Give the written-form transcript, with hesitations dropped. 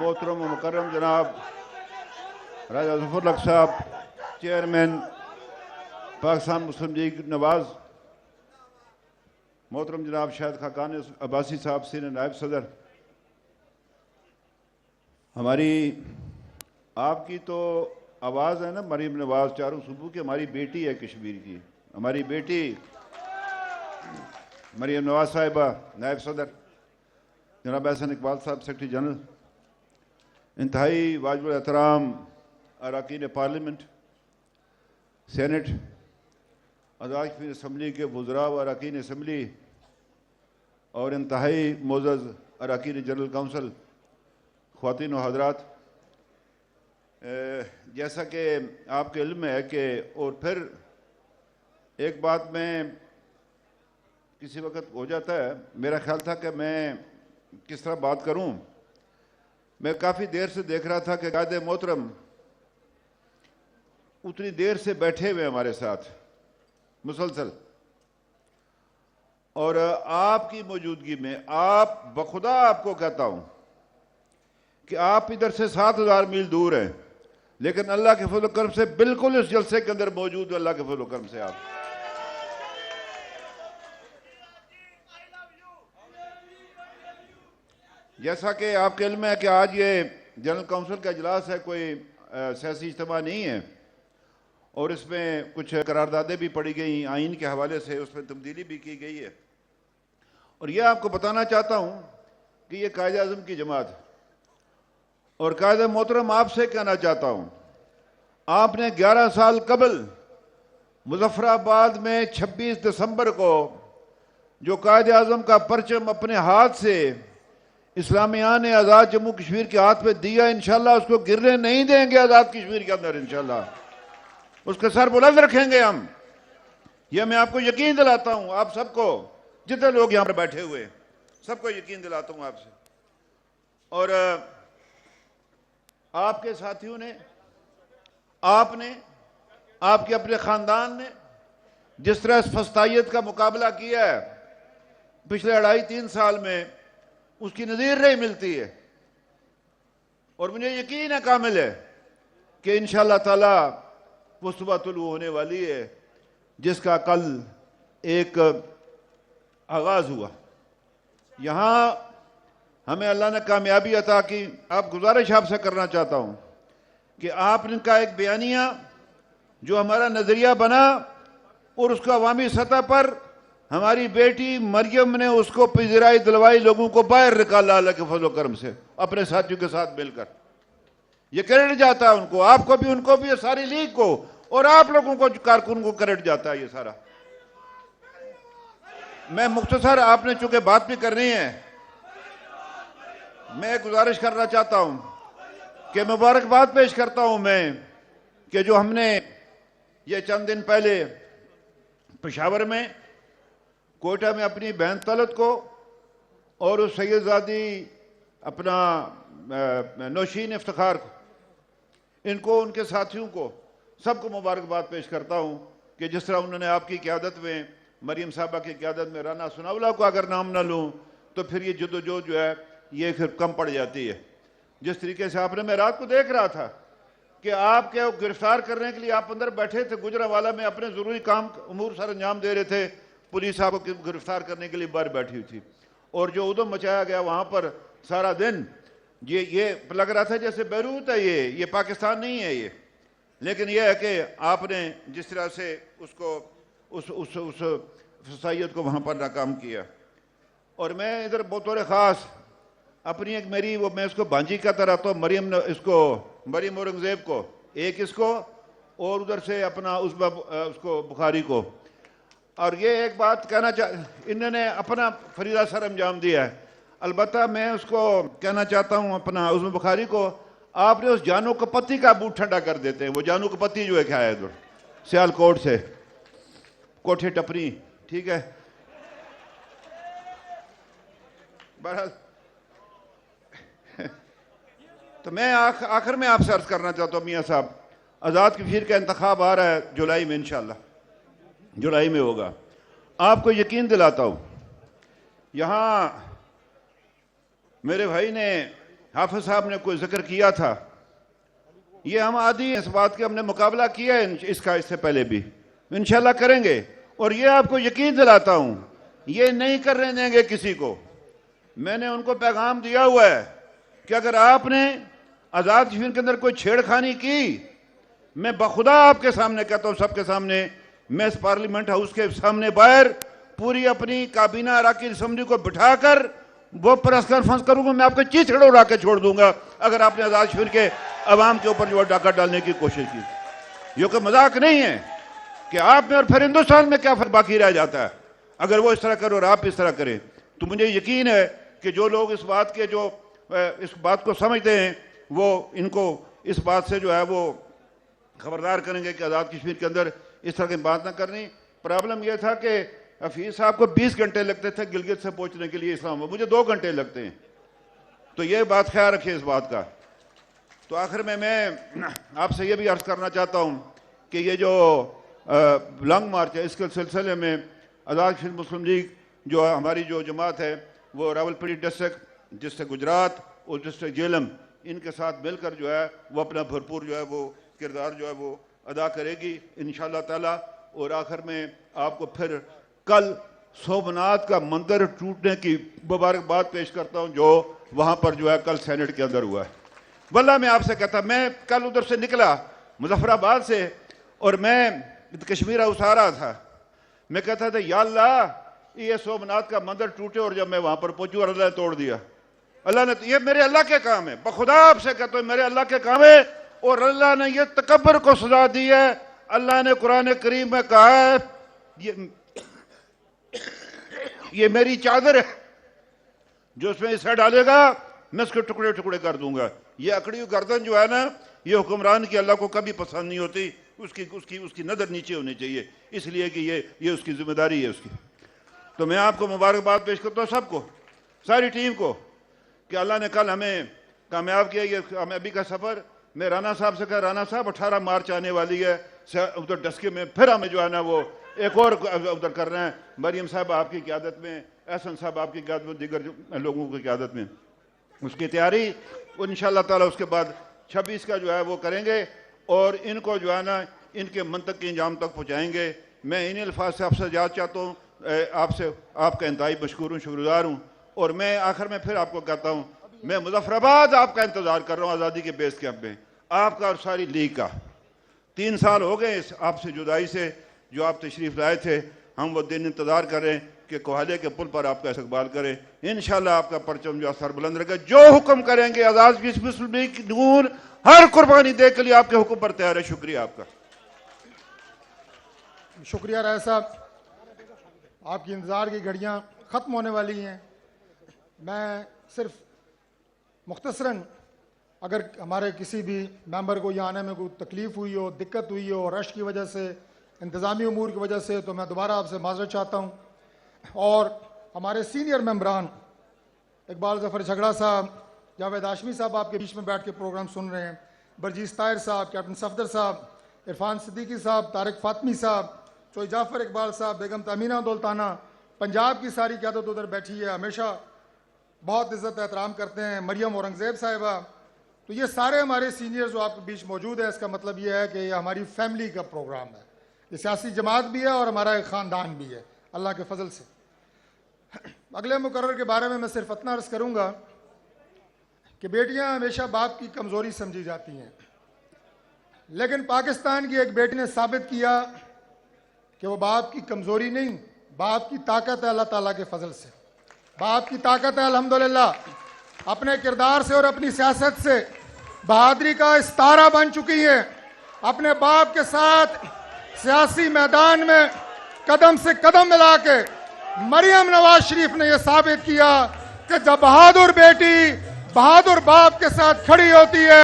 محترم و مکرم جناب راجہ ظفر الحق صاحب، چیئرمین پاکستان مسلم لیگ نواز، محترم جناب شاہد خاقان عباسی صاحب، سینئر نائب صدر، ہماری آپ کی تو آواز ہے نا مریم نواز چاروں صوبوں کی، ہماری بیٹی ہے کشمیر کی، ہماری بیٹی مریم نواز صاحبہ نائب صدر، جناب احسن اقبال صاحب سیکرٹری جنرل، انتہائی واجب الاحترام اراکین پارلیمنٹ، سینٹ، اراکین اسمبلی کے وزراء و اراکین اسمبلی اور انتہائی معزز اراکین جنرل کونسل، خواتین و حضرات، جیسا کہ آپ کے علم میں ہے کہ اور پھر ایک بات میں کسی وقت ہو جاتا ہے، میرا خیال تھا کہ میں کس طرح بات کروں. میں کافی دیر سے دیکھ رہا تھا کہ قائد محترم اتنی دیر سے بیٹھے ہوئے ہمارے ساتھ مسلسل، اور آپ کی موجودگی میں آپ بخدا آپ کو کہتا ہوں کہ آپ ادھر سے 7,000 میل دور ہیں، لیکن اللہ کے فضل و کرم سے بالکل اس جلسے کے اندر موجود، اللہ کے فضل و کرم سے آپ جیسا کہ آپ کے علم ہے کہ آج یہ جنرل کونسل کا اجلاس ہے، کوئی سیاسی اجتماع نہیں ہے، اور اس میں کچھ قراردادیں بھی پڑھی گئی آئین کے حوالے سے، اس میں تبدیلی بھی کی گئی ہے. اور یہ آپ کو بتانا چاہتا ہوں کہ یہ قائد اعظم کی جماعت ہے، اور قائد محترم آپ سے کہنا چاہتا ہوں، آپ نے 11 سال قبل مظفر آباد میں 26 دسمبر کو جو قائد اعظم کا پرچم اپنے ہاتھ سے اسلامیان آزاد جموں کشمیر کے ہاتھ میں دیا، انشاءاللہ اس کو گرنے نہیں دیں گے. آزاد کشمیر کے اندر انشاءاللہ اس کے سر بلند رکھیں گے ہم. یہ میں آپ کو یقین دلاتا ہوں، آپ سب کو، جتنے لوگ یہاں پر بیٹھے ہوئے سب کو یقین دلاتا ہوں آپ سے. اور آپ کے ساتھیوں نے، آپ نے، آپ کے اپنے خاندان نے جس طرح اس فسطائیت کا مقابلہ کیا ہے پچھلے 2.5-3 سال میں، اس کی نظیر نہیں ملتی ہے. اور مجھے یقین ہے کامل ہے کہ انشاءاللہ تعالی وہ صبح طلوع ہونے والی ہے جس کا کل ایک آغاز ہوا. یہاں ہمیں اللہ نے کامیابی عطا کی. آپ گزارش آپ سے کرنا چاہتا ہوں کہ آپ نے کا ایک بیانیہ جو ہمارا نظریہ بنا، اور اس کو عوامی سطح پر ہماری بیٹی مریم نے اس کو پذیرائی دلوائی، لوگوں کو باہر نکالا اللہ کے فضل و کرم سے اپنے ساتھیوں کے ساتھ مل کر. یہ کریڈٹ جاتا ہے ان کو، آپ کو بھی، ان کو بھی، ساری لیگ کو، اور آپ لوگوں کو، کارکن کو کریڈٹ جاتا ہے یہ سارا. میں مختصر، آپ نے چونکہ بات بھی کرنی ہے، میں گزارش کرنا چاہتا ہوں کہ مبارکباد پیش کرتا ہوں میں کہ جو ہم نے یہ چند دن پہلے پشاور میں، کوئٹہ میں اپنی بہن طلعت کو اور اس سید زادی اپنا نوشین افتخار کو، ان کو، ان کے ساتھیوں کو، سب کو مبارکباد پیش کرتا ہوں کہ جس طرح انہوں نے آپ کی قیادت میں، مریم صاحبہ کی قیادت میں، رانا ثناءاللہ کو اگر نام نہ لوں تو پھر یہ جدوجہد جو ہے یہ پھر کم پڑ جاتی ہے. جس طریقے سے آپ نے، میں رات کو دیکھ رہا تھا کہ آپ کے گرفتار کرنے کے لیے آپ اندر بیٹھے تھے، گجرانوالہ میں اپنے ضروری کام امور سر انجام دے رہے تھے، پولیس آپ کو گرفتار کرنے کے لیے باہر بیٹھی ہوئی تھی، اور جو ادھم مچایا گیا وہاں پر سارا دن، یہ لگ رہا تھا جیسے بیروت ہے، یہ پاکستان نہیں ہے یہ. لیکن یہ ہے کہ آپ نے جس طرح سے اس کو، اس فسائیت کو وہاں پر ناکام کیا. اور میں ادھر بطور خاص اپنی ایک میری، وہ میں اس کو بانجی کہتا رہتا ہوں، مریم اورنگزیب کو، ایک اس کو، اور ادھر سے اپنا اس کو بخاری کو. اور یہ ایک بات کہنا انہوں نے اپنا فریضہ سر انجام دیا ہے. البتہ میں اس کو کہنا چاہتا ہوں اپنا عظم بخاری کو، آپ نے اس جانو کپتی کا بوٹ ٹھنڈا کر دیتے ہیں. وہ جانو کپتی جو ہے کیا ہے ادھر سیال کوٹ سے، کوٹھے ٹپری، ٹھیک ہے. بہرحال تو میں آخر میں آپ سے عرض کرنا چاہتا ہوں، میاں صاحب، آزاد کشمیر کا انتخاب آ رہا ہے جولائی میں، انشاءاللہ جولائی میں ہوگا. آپ کو یقین دلاتا ہوں، یہاں میرے بھائی نے हाफिज साहब ने कोई जिक्र किया था, ये हम आदी हैं इस बात के, हमने मुकाबला किया है इसका इससे पहले भी, इंशाल्लाह करेंगे। और ये आपको यकीन दिलाता हूं, ये नहीं करने देंगे किसी को। मैंने उनको पैगाम दिया हुआ है कि अगर आपने आज़ाद कश्मीर के अंदर कोई छेड़खानी की, मैं बखुदा आपके सामने कहता हूं, सबके सामने, मैं इस पार्लियामेंट हाउस के सामने बाहर पूरी अपनी काबीना अराकीन असम्बली को बिठाकर वो प्रेस कॉन्फ्रेंस करूंगा, मैं आपके चीथड़े उड़ा के छोड़ दूंगा अगर आपने आज़ाद कश्मीर के अवाम के ऊपर जो डाका डालने की कोशिश की। ये कोई मजाक नहीं है कि आप में और फिर हिंदुस्तान में क्या फर्क बाकी रह जाता है अगर वो इस तरह करो और आप इस तरह करें। तो मुझे यकीन है कि जो लोग इस बात को समझते हैं वो इनको इस बात से जो है वो खबरदार करेंगे कि आज़ाद कश्मीर के अंदर इस तरह की बात ना करनी। प्रॉब्लम यह था कि हफीज साहब को 20 घंटे लगते थे गिलगित से पहुंचने के लिए इस्लामाबाद, मुझे 2 घंटे लगते हैं। तो ये बात ख्याल रखिए इस बात का। तो आखिर में मैं आपसे ये भी अर्ज करना चाहता हूँ कि ये जो लॉन्ग मार्च है, इसके सिलसिले में आज़ाद कश्मीर मुस्लिम लीग जो हमारी जो जमात है वो रावलपिंडी डिस्ट्रिक्ट, डिस्ट्रिक्ट गुजरात और डिस्ट्रिक्ट झेलम, इनके साथ मिलकर जो है वो अपना भरपूर जो है वो किरदार जो है वो अदा करेगी इंशाअल्लाह ताला। और आखिर में आपको फिर कल सोमनाथ का मंदिर टूटने की मुबारकबाद पेश करता हूं जो वहां पर जो है कल सेनेट के अंदर हुआ है। वल्लाह मैं आपसे कहता, मैं कल उधर से निकला मुजफ्फराबाद से और मैं कश्मीर हाउस आ रहा था, मैं कहता था या अल्लाह ये सोमनाथ का मंदिर टूटे, और जब मैं वहां पर पहुंचू और अल्लाह ने तोड़ दिया। अल्लाह ने, ये मेरे अल्लाह के काम है, बखुदा आपसे कहता हूं मेरे अल्लाह के काम है। और अल्लाह ने ये तकब्बर को सजा दी है। अल्लाह ने कुरान करीम में कहा है ये मेरी चादर है, जो उसमें हिस्सा डालेगा मैं उसके टुकड़े टुकड़े कर दूंगा। ये अकड़ी गर्दन जो है ना, ये हुक्मरान की अल्लाह को कभी पसंद नहीं होती, उसकी नज़र नीचे होनी चाहिए, इसलिए कि ये उसकी जिम्मेदारी है उसकी। तो मैं आपको मुबारकबाद पेश करता हूँ सबको, सारी टीम को, कि अल्लाह ने कल हमें कामयाब किया। ये कामयाबी का सफ़र, मैं राना साहब से कहा, राना साहब 18 मार्च आने वाली है, उधर डस्के में फिर हमें जो है ना वो एक और उधर कर रहे हैं, मरियम साहब आपकी क़यादत में, एहसन साहब आपकी क़यादत में, दीगर लोगों की क़यादत में उसकी तैयारी। और इंशाअल्लाह ताला उसके बाद 26 का जो है वो करेंगे और इनको जो है ना इनके मंतक के इंजाम तक पहुँचाएँगे। मैं इन अल्फाज से आपसे इजाज़त चाहता हूँ, आपसे आपका इंतहाई मशकूर हूँ, शुक्रगुज़ार हूँ। और मैं आखिर में फिर आपको कहता हूँ, मैं मुजफ्फराबाद आपका इंतज़ार कर रहा हूँ, आज़ादी के बेस कैंप में आपका और सारी लीग का। 3 साल हो गए आपसे जुदाई से, जो आप तशरीफ़ लाए थे, हम वो दिन इंतज़ार करें कि कोहाले के पुल पर आपका इस्तकबाल करें। इंशाअल्लाह आपका परचम जो सर बुलंद रहेगा, जो हुक्म करेंगे आज़ाद कश्मीर मुस्लिम लीग की नूर हर कुर्बानी दे के लिए आपके हुक्म पर तैयार है। शुक्रिया आपका। शुक्रिया राय साहब, आपकी इंतज़ार की घड़ियाँ ख़त्म होने वाली हैं। मैं सिर्फ मुख्तसरन, अगर हमारे किसी भी मेंबर को यहाँ आने में कोई तकलीफ़ हुई हो, दिक्कत हुई हो, रश की वजह से, इंतज़ामी उमूर की वजह से, तो मैं दोबारा आपसे माज़रत चाहता हूँ। और हमारे सीनियर मेंबरान इकबाल ज़फ़र झगड़ा साहब, जावेद हाशमी साहब आपके बीच में बैठ के प्रोग्राम सुन रहे हैं, बरजीज़ ताहिर साहब, कैप्टन सफदर साहब, इरफान सिद्दीकी साहब, तारिक फ़ातमी साहब, चोई जाफ़र इकबाल साहब, बेगम तमीना दौलताना, पंजाब की सारी क़यादत उधर बैठी है, हमेशा बहुत इज़्ज़त एहतराम करते हैं, मरियम औरंगज़ेब साहिबा। तो ये सारे हमारे सीनियर जो आपके बीच मौजूद है, इसका मतलब ये है कि ये हमारी फैमिली का प्रोग्राम है, ये सियासी जमात भी है और हमारा एक ख़ानदान भी है अल्लाह के फजल से। अगले मुकर्रर के बारे में मैं सिर्फ इतना अर्ज़ करूँगा कि बेटियाँ हमेशा बाप की कमज़ोरी समझी जाती हैं, लेकिन पाकिस्तान की एक बेटी ने साबित किया कि वो बाप की कमज़ोरी नहीं, बाप की ताकत है। अल्लाह ताला के फजल से बाप की ताकत है अल्हम्दुलिल्लाह। अपने किरदार से और अपनी सियासत से बहादुरी का इस्तारा बन चुकी है। अपने बाप के साथ सियासी मैदान में कदम से कदम मिला के मरियम नवाज शरीफ ने यह साबित किया कि जब बहादुर बेटी बहादुर बाप के साथ खड़ी होती है